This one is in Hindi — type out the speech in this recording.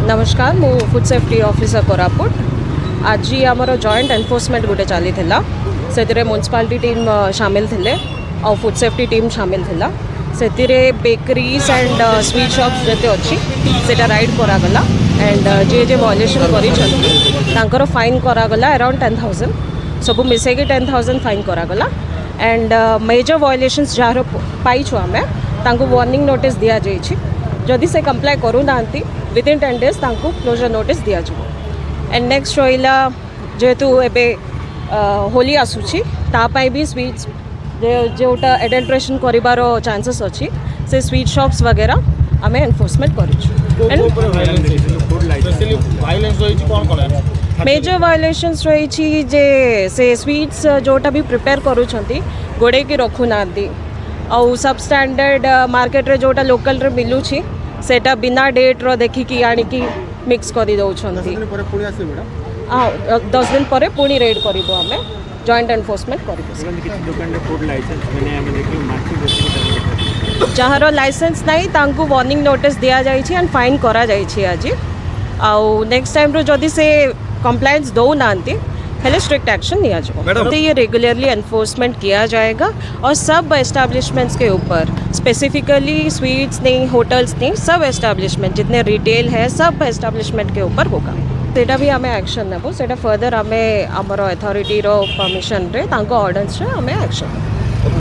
नमस्कार मु फूड सेफ्टी ऑफिसर कोरापुट आज आमर जॉइंट एनफोर्समेंट गोटे चली से म्युनिसिपालिटी टीम शामिल थे और फूड सेफ्टी टीम शामिल थिला से बेकरीज एंड स्वीट शॉप्स जते अच्छी से राइड करागला एंड जे जे वायलेशन कर फाइन करागला अराउंड 10,000 सब मिसेकी 10,000 फाइन करागला एंड मेजर वायलेशंस जार पाइछु आमे तांको वार्निंग नोटिस दिया जाइछि जदि से कंप्लाई करू नांती विदिन 10 days तांको क्लोजर नोटिस दिया जाबो एंड नेक्स्ट रहिला जेहेतु एबे होली आसुछि तापाई भी स्वीट्स जोटा एडल्ट्रेशन करिबार चांसेस अच्छी से स्वीट शॉप्स वगैरह आमे एनफोर्समेंट करूछु मेजर वायलेशंस रही जे से स्वीट्स जोटा भी प्रिपेयर करूछंती गोड़े की रखु नांती और सब स्टैंडर्ड मार्केट रे जोटा लोकल रे मिलुछि सेटा बिना डेट रो देखिकी आनिकी मिक्स करि दउछंती 10 दिन पर पुणी रेड करिबो आमे जॉइंट एनफोर्समेंट करिबो जहाँ लाइसेंस नहीं तांको वार्निंग नोटिस दिया जाइछि एंड फाइन करा जाइछि आज आउ नेक्स्ट टाइम रो जदि से कंप्लायंस दो नांती हेले स्ट्रिक्ट एक्शन लिया जाएगा तो ये रेगुलरली एनफोर्समेंट किया जाएगा और सब एस्टैब्लिशमेंट्स के ऊपर स्पेसिफिकली स्वीट्स नहीं होटल्स नहीं सब एस्टैब्लिशमेंट जितने रिटेल है सब एस्टैब्लिशमेंट के ऊपर होगा सेटा भी आमे एक्शन नेबो सेटा फर्दर आमे हमर अथॉरिटी रो परमिशन रे तांको ऑर्डर्स रे आमे एक्शन